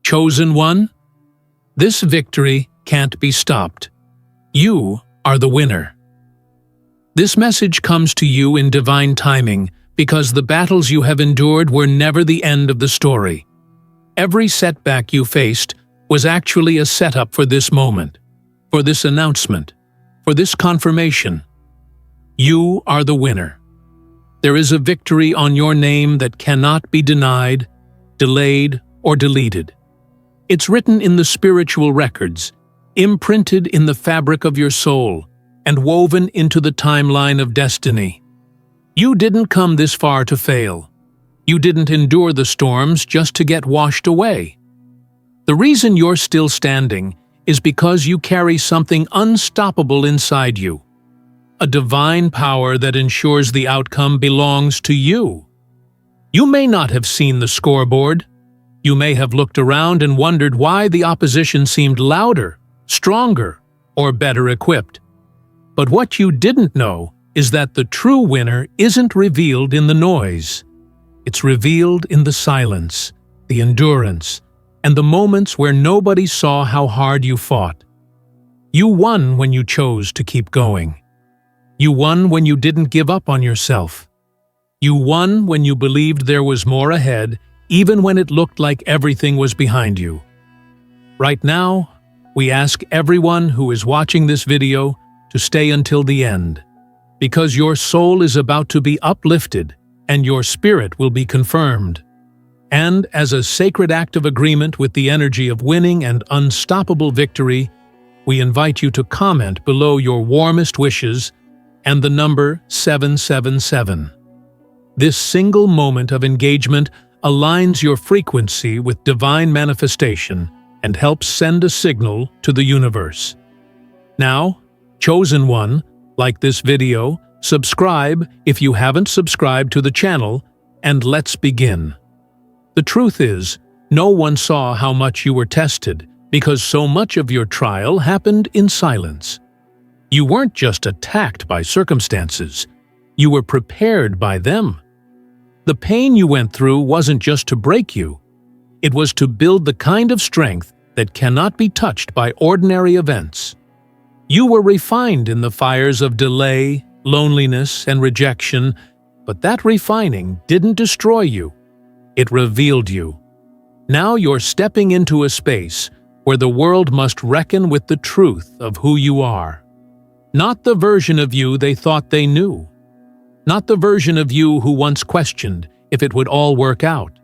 Chosen one, this victory can't be stopped. You are the winner. This message comes to you in divine timing because the battles you have endured were never the end of the story. Every setback you faced was actually a setup for this moment, for this announcement, for this confirmation. You are the winner. There is a victory on your name that cannot be denied, delayed, or deleted. It's written in the spiritual records, imprinted in the fabric of your soul, and woven into the timeline of destiny. You didn't come this far to fail. You didn't endure the storms just to get washed away. The reason you're still standing is because you carry something unstoppable inside you. A divine power that ensures the outcome belongs to you. You may not have seen the scoreboard. You may have looked around and wondered why the opposition seemed louder, stronger, or better equipped. But what you didn't know is that the true winner isn't revealed in the noise. It's revealed in the silence, the endurance, and the moments where nobody saw how hard you fought. You won when you chose to keep going. You won when you didn't give up on yourself. You won when you believed there was more ahead, even when it looked like everything was behind you. Right now, we ask everyone who is watching this video to stay until the end, because your soul is about to be uplifted and your spirit will be confirmed. And as a sacred act of agreement with the energy of winning and unstoppable victory, we invite you to comment below your warmest wishes and the number 777. This single moment of engagement aligns your frequency with divine manifestation and helps send a signal to the universe. Now, chosen one, like this video, subscribe if you haven't subscribed to the channel, and let's begin. The truth is, no one saw how much you were tested because so much of your trial happened in silence. You weren't just attacked by circumstances, you were prepared by them. The pain you went through wasn't just to break you. It was to build the kind of strength that cannot be touched by ordinary events. You were refined in the fires of delay, loneliness, and rejection, but that refining didn't destroy you. It revealed you. Now you're stepping into a space where the world must reckon with the truth of who you are. Not the version of you they thought they knew. Not the version of you who once questioned if it would all work out,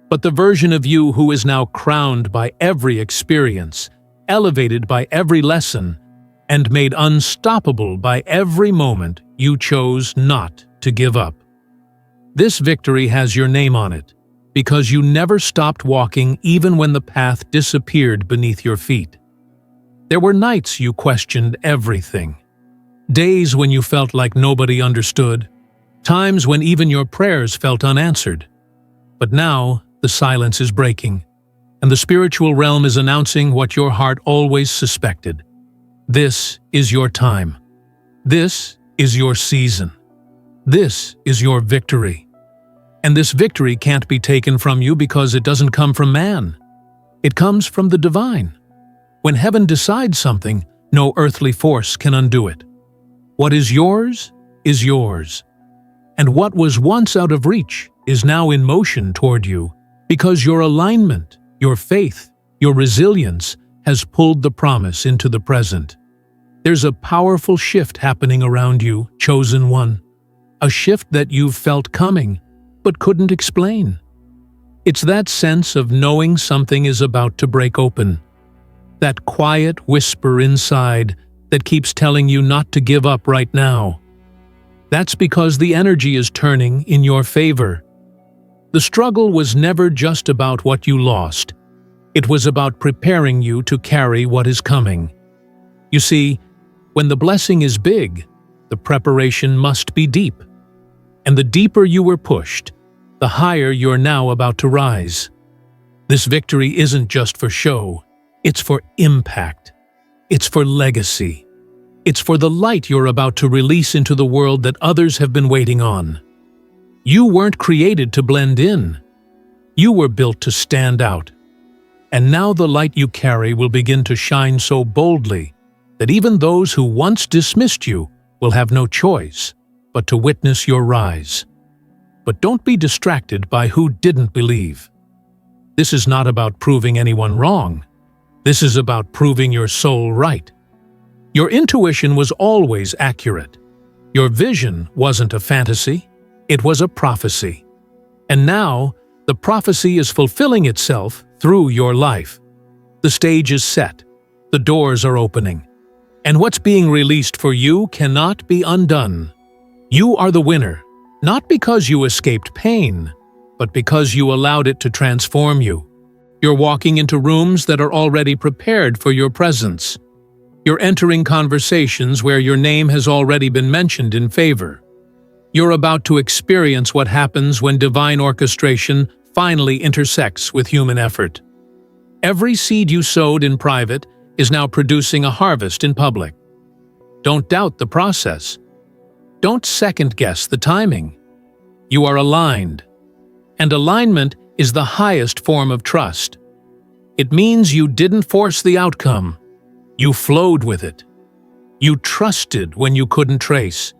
but the version of you who is now crowned by every experience, elevated by every lesson, and made unstoppable by every moment you chose not to give up. This victory has your name on it, because you never stopped walking even when the path disappeared beneath your feet. There were nights you questioned everything. Days when you felt like nobody understood, times when even your prayers felt unanswered. But now, the silence is breaking, and the spiritual realm is announcing what your heart always suspected. This is your time. This is your season. This is your victory. And this victory can't be taken from you because it doesn't come from man. It comes from the divine. When heaven decides something, no earthly force can undo it. What is yours is yours. And what was once out of reach is now in motion toward you because your alignment, your faith, your resilience has pulled the promise into the present. There's a powerful shift happening around you, chosen one. A shift that you've felt coming, but couldn't explain. It's that sense of knowing something is about to break open. That quiet whisper inside that keeps telling you not to give up right now. That's because the energy is turning in your favor. The struggle was never just about what you lost. It was about preparing you to carry what is coming. You see, when the blessing is big, the preparation must be deep. And the deeper you were pushed, the higher you're now about to rise. This victory isn't just for show, it's for impact. It's for legacy. It's for the light you're about to release into the world that others have been waiting on. You weren't created to blend in. You were built to stand out. And now the light you carry will begin to shine so boldly that even those who once dismissed you will have no choice but to witness your rise. But don't be distracted by who didn't believe. This is not about proving anyone wrong. This is about proving your soul right. Your intuition was always accurate. Your vision wasn't a fantasy, it was a prophecy. And now, the prophecy is fulfilling itself through your life. The stage is set, the doors are opening, and what's being released for you cannot be undone. You are the winner, not because you escaped pain, but because you allowed it to transform you. You're walking into rooms that are already prepared for your presence. You're entering conversations where your name has already been mentioned in favor. You're about to experience what happens when divine orchestration finally intersects with human effort. Every seed you sowed in private is now producing a harvest in public. Don't doubt the process. Don't second-guess the timing. You are aligned, and alignment is the highest form of trust. It means you didn't force the outcome. You flowed with it. You trusted when you couldn't trace.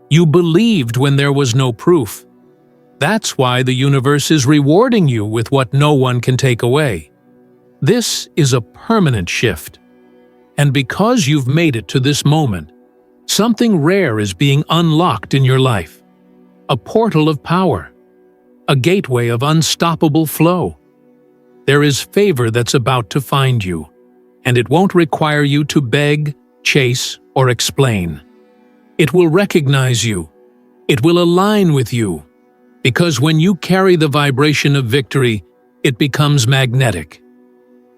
You believed when there was no proof. That's why the universe is rewarding you with what no one can take away. This is a permanent shift. And because you've made it to this moment, something rare is being unlocked in your life. A portal of power. A gateway of unstoppable flow. There is favor that's about to find you, and it won't require you to beg, chase, or explain. It will recognize you. It will align with you. Because when you carry the vibration of victory, it becomes magnetic.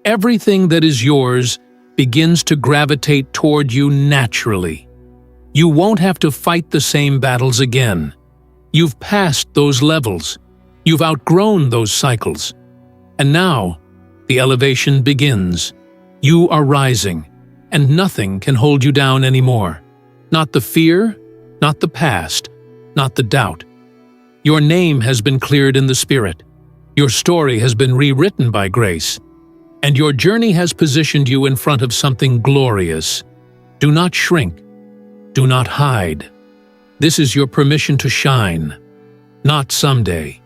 Everything that is yours begins to gravitate toward you naturally. You won't have to fight the same battles again. You've passed those levels. You've outgrown those cycles. And now, the elevation begins. You are rising, and nothing can hold you down anymore. Not the fear, not the past, not the doubt. Your name has been cleared in the spirit. Your story has been rewritten by grace. And your journey has positioned you in front of something glorious. Do not shrink. Do not hide. This is your permission to shine. Not someday.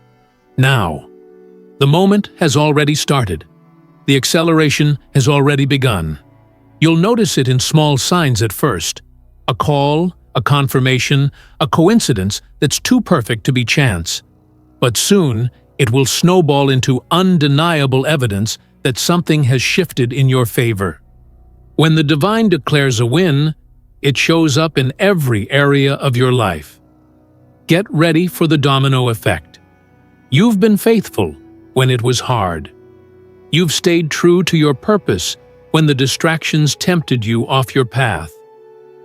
Now. The moment has already started. The acceleration has already begun. You'll notice it in small signs at first. A call, a confirmation, a coincidence that's too perfect to be chance. But soon, it will snowball into undeniable evidence that something has shifted in your favor. When the divine declares a win, it shows up in every area of your life. Get ready for the domino effect. You've been faithful when it was hard. You've stayed true to your purpose when the distractions tempted you off your path.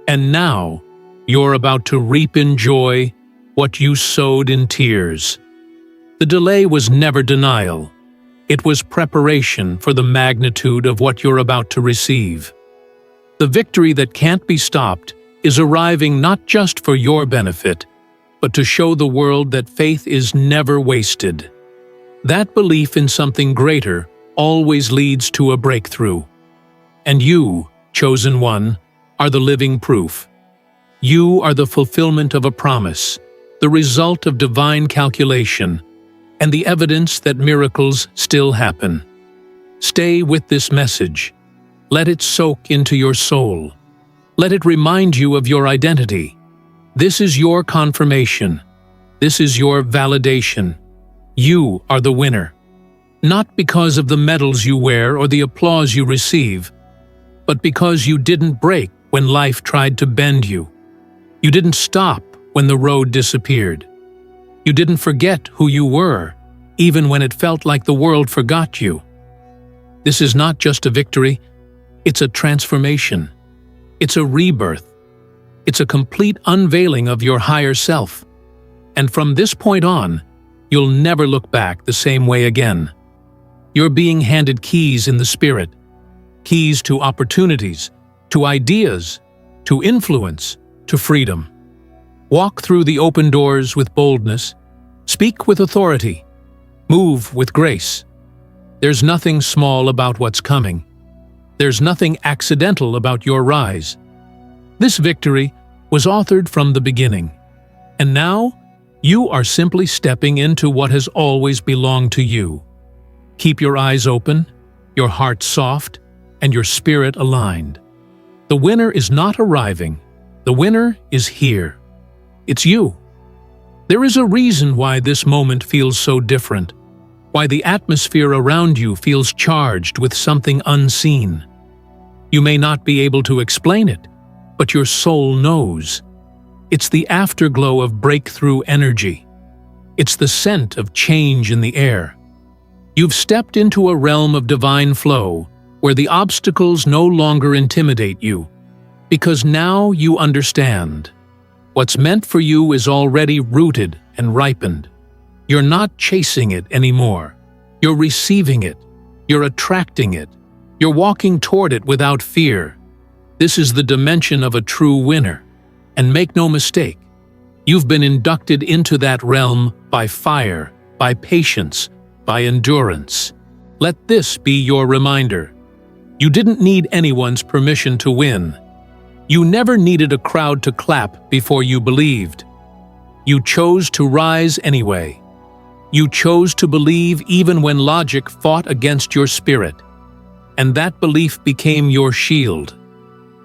And now, you're about to reap in joy what you sowed in tears. The delay was never denial. It was preparation for the magnitude of what you're about to receive. The victory that can't be stopped is arriving not just for your benefit, but to show the world that faith is never wasted. That belief in something greater always leads to a breakthrough. And you, chosen one, are the living proof. You are the fulfillment of a promise, the result of divine calculation, and the evidence that miracles still happen. Stay with this message. Let it soak into your soul. Let it remind you of your identity. This is your confirmation. This is your validation. You are the winner. Not because of the medals you wear or the applause you receive, but because you didn't break when life tried to bend you. You didn't stop when the road disappeared. You didn't forget who you were, even when it felt like the world forgot you. This is not just a victory, it's a transformation. It's a rebirth. It's a complete unveiling of your higher self. And from this point on, you'll never look back the same way again. You're being handed keys in the spirit, keys to opportunities, to ideas, to influence, to freedom. Walk through the open doors with boldness, speak with authority, move with grace. There's nothing small about what's coming. There's nothing accidental about your rise. This victory was authored from the beginning, and now you are simply stepping into what has always belonged to you. Keep your eyes open, your heart soft, and your spirit aligned. The winner is not arriving. The winner is here. It's you. There is a reason why this moment feels so different, why the atmosphere around you feels charged with something unseen. You may not be able to explain it, but your soul knows. It's the afterglow of breakthrough energy. It's the scent of change in the air. You've stepped into a realm of divine flow where the obstacles no longer intimidate you, because now you understand. What's meant for you is already rooted and ripened. You're not chasing it anymore. You're receiving it. You're attracting it. You're walking toward it without fear. This is the dimension of a true winner. And make no mistake, you've been inducted into that realm by fire, by patience, by endurance. Let this be your reminder. You didn't need anyone's permission to win. You never needed a crowd to clap before you believed. You chose to rise anyway. You chose to believe even when logic fought against your spirit. And that belief became your shield.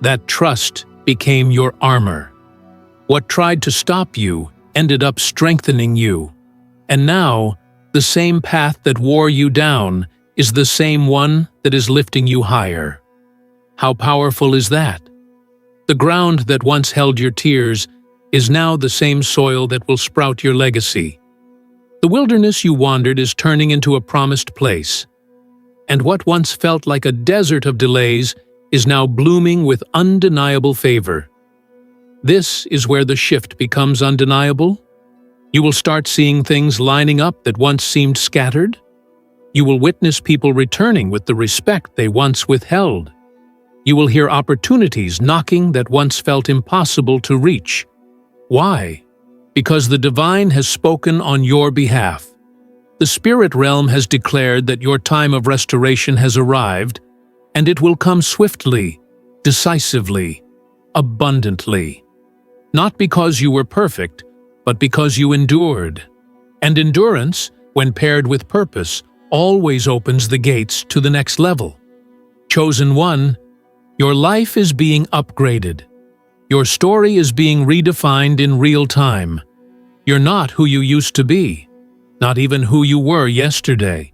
That trust became your armor. What tried to stop you ended up strengthening you. And now, the same path that wore you down is the same one that is lifting you higher. How powerful is that? The ground that once held your tears is now the same soil that will sprout your legacy. The wilderness you wandered is turning into a promised place. And what once felt like a desert of delays is now blooming with undeniable favor. This is where the shift becomes undeniable. You will start seeing things lining up that once seemed scattered. You will witness people returning with the respect they once withheld. You will hear opportunities knocking that once felt impossible to reach. Why? Because the divine has spoken on your behalf. The spirit realm has declared that your time of restoration has arrived, and it will come swiftly, decisively, abundantly. Not because you were perfect, but because you endured. And endurance, when paired with purpose, always opens the gates to the next level. Chosen one, your life is being upgraded. Your story is being redefined in real time. You're not who you used to be, not even who you were yesterday.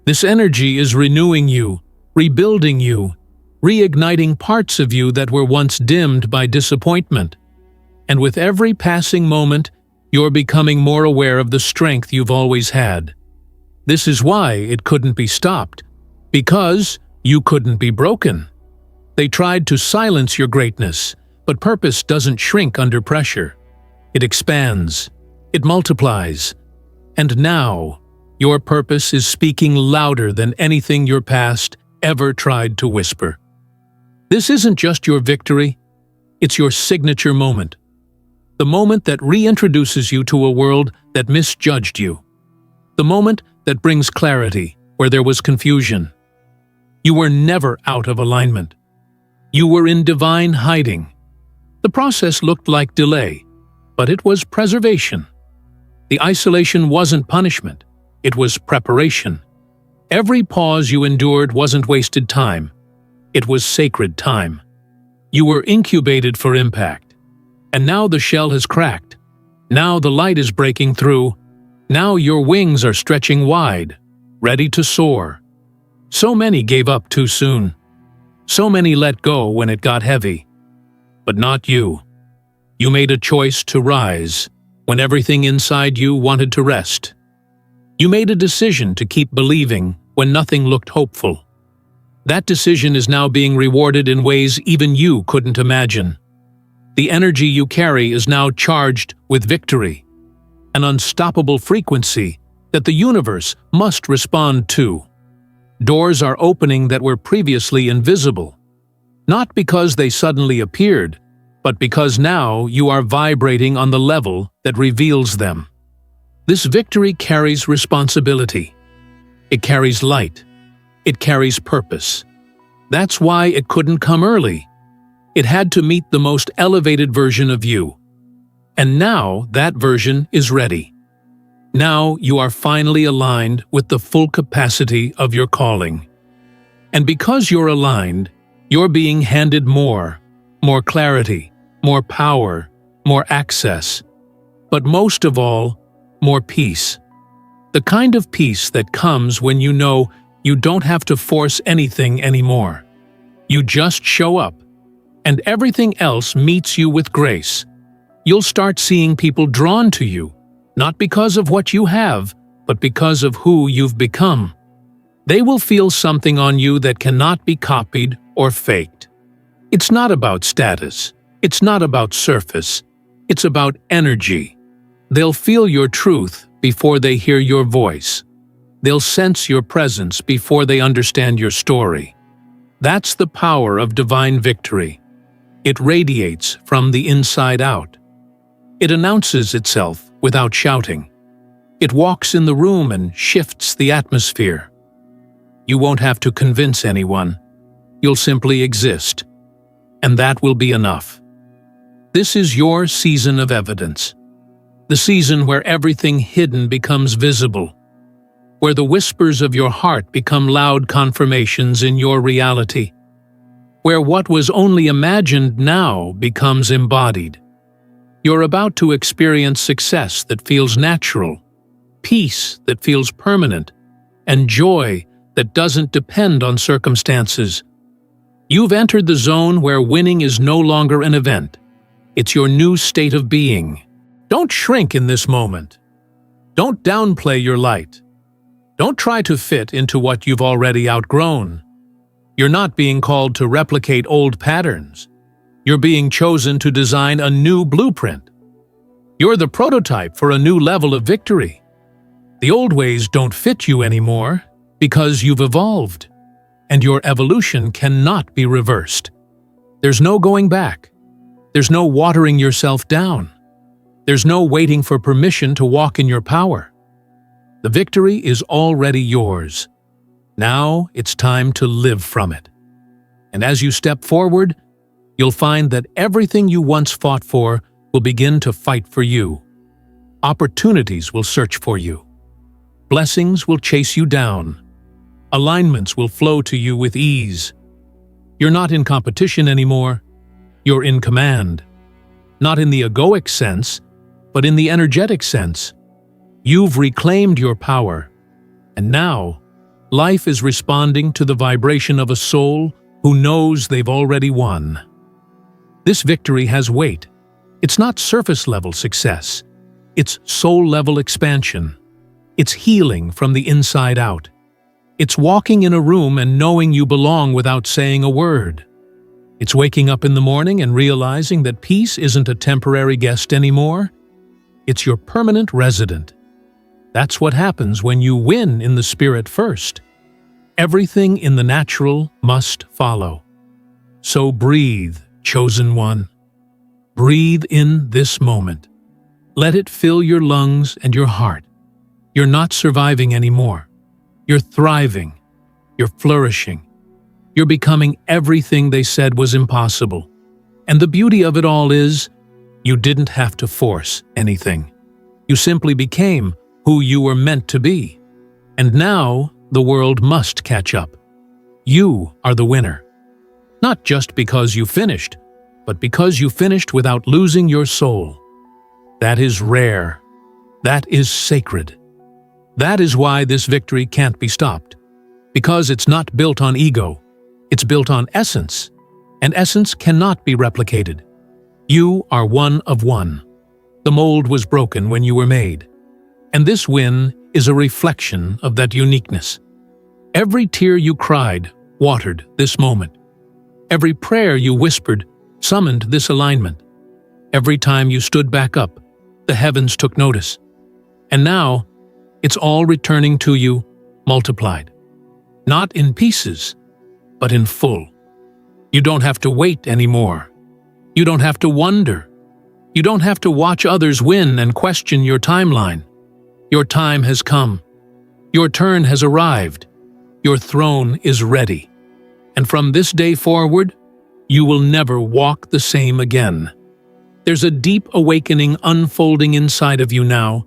This energy is renewing you, rebuilding you, reigniting parts of you that were once dimmed by disappointment. And with every passing moment, you're becoming more aware of the strength you've always had. This is why it couldn't be stopped, because you couldn't be broken. They tried to silence your greatness, but purpose doesn't shrink under pressure. It expands. It multiplies. And now, your purpose is speaking louder than anything your past ever tried to whisper. This isn't just your victory, it's your signature moment. The moment that reintroduces you to a world that misjudged you. The moment that brings clarity where there was confusion. You were never out of alignment. You were in divine hiding. The process looked like delay, but it was preservation. The isolation wasn't punishment, it was preparation. Every pause you endured wasn't wasted time, it was sacred time. You were incubated for impact. And now the shell has cracked. Now the light is breaking through. Now your wings are stretching wide, ready to soar. So many gave up too soon. So many let go when it got heavy. But not you. You made a choice to rise when everything inside you wanted to rest. You made a decision to keep believing when nothing looked hopeful. That decision is now being rewarded in ways even you couldn't imagine. The energy you carry is now charged with victory, an unstoppable frequency that the universe must respond to. Doors are opening that were previously invisible, not because they suddenly appeared, but because now you are vibrating on the level that reveals them. This victory carries responsibility. It carries light. It carries purpose. That's why it couldn't come early. It had to meet the most elevated version of you. And now that version is ready. Now you are finally aligned with the full capacity of your calling. And because you're aligned, you're being handed more clarity, more power, more access, but most of all, more peace. The kind of peace that comes when you know you don't have to force anything anymore. You just show up, and everything else meets you with grace. You'll start seeing people drawn to you, not because of what you have, but because of who you've become. They will feel something on you that cannot be copied or faked. It's not about status. It's not about surface. It's about energy. They'll feel your truth before they hear your voice. They'll sense your presence before they understand your story. That's the power of divine victory. It radiates from the inside out. It announces itself without shouting. It walks in the room and shifts the atmosphere. You won't have to convince anyone. You'll simply exist. And that will be enough. This is your season of evidence. The season where everything hidden becomes visible. Where the whispers of your heart become loud confirmations in your reality. Where what was only imagined now becomes embodied. You're about to experience success that feels natural, peace that feels permanent, and joy that doesn't depend on circumstances. You've entered the zone where winning is no longer an event. It's your new state of being. Don't shrink in this moment. Don't downplay your light. Don't try to fit into what you've already outgrown. You're not being called to replicate old patterns. You're being chosen to design a new blueprint. You're the prototype for a new level of victory. The old ways don't fit you anymore because you've evolved, and your evolution cannot be reversed. There's no going back. There's no watering yourself down. There's no waiting for permission to walk in your power. The victory is already yours. Now it's time to live from it. And as you step forward, you'll find that everything you once fought for will begin to fight for you. Opportunities will search for you. Blessings will chase you down. Alignments will flow to you with ease. You're not in competition anymore. You're in command. Not in the egoic sense, but in the energetic sense. You've reclaimed your power. And now, life is responding to the vibration of a soul who knows they've already won. This victory has weight. It's not surface-level success. It's soul-level expansion. It's healing from the inside out. It's walking in a room and knowing you belong without saying a word. It's waking up in the morning and realizing that peace isn't a temporary guest anymore. It's your permanent resident. That's what happens when you win in the spirit first. Everything in the natural must follow. So breathe, chosen one. Breathe in this moment. Let it fill your lungs and your heart. You're not surviving anymore. You're thriving. You're flourishing. You're becoming everything they said was impossible. And the beauty of it all is, you didn't have to force anything. You simply became who you were meant to be. And now, the world must catch up. You are the winner. Not just because you finished, but because you finished without losing your soul. That is rare. That is sacred. That is why this victory can't be stopped. Because it's not built on ego. It's built on essence. And essence cannot be replicated. You are one of one. The mold was broken when you were made. And this win is a reflection of that uniqueness. Every tear you cried watered this moment. Every prayer you whispered summoned this alignment. Every time you stood back up, the heavens took notice. And now, it's all returning to you, multiplied. Not in pieces, but in full. You don't have to wait anymore. You don't have to wonder. You don't have to watch others win and question your timeline. Your time has come. Your turn has arrived. Your throne is ready. And from this day forward, you will never walk the same again. There's a deep awakening unfolding inside of you now,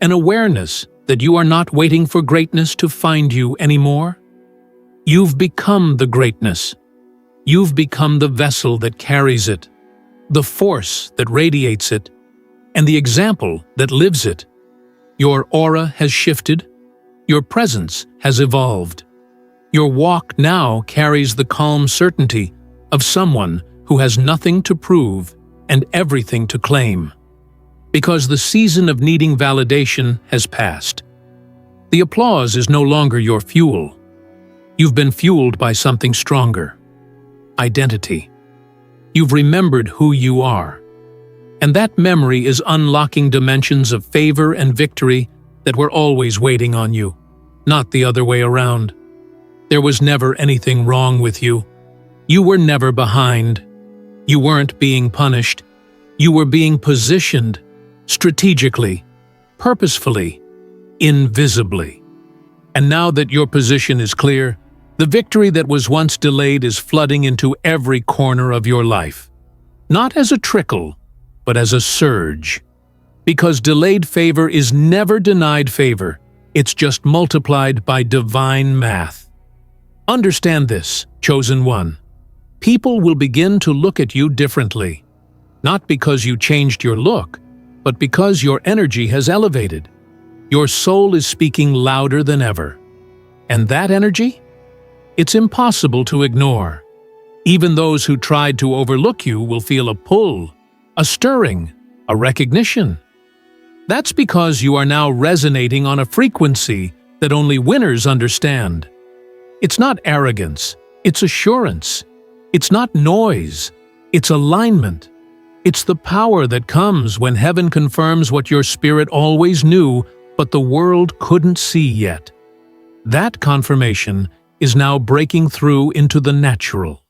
an awareness that you are not waiting for greatness to find you anymore. You've become the greatness. You've become the vessel that carries it, the force that radiates it, and the example that lives it. Your aura has shifted. Your presence has evolved. Your walk now carries the calm certainty of someone who has nothing to prove and everything to claim. Because the season of needing validation has passed. The applause is no longer your fuel. You've been fueled by something stronger. Identity. You've remembered who you are. And that memory is unlocking dimensions of favor and victory that were always waiting on you, not the other way around. There was never anything wrong with you. You were never behind. You weren't being punished. You were being positioned, strategically, purposefully, invisibly. And now that your position is clear, the victory that was once delayed is flooding into every corner of your life. Not as a trickle, but as a surge. Because delayed favor is never denied favor, it's just multiplied by divine math. Understand this, chosen one. People will begin to look at you differently. Not because you changed your look, but because your energy has elevated. Your soul is speaking louder than ever. And that energy? It's impossible to ignore. Even those who tried to overlook you will feel a pull, a stirring, a recognition. That's because you are now resonating on a frequency that only winners understand. It's not arrogance, it's assurance. It's not noise, it's alignment. It's the power that comes when heaven confirms what your spirit always knew, but the world couldn't see yet. That confirmation is now breaking through into the natural.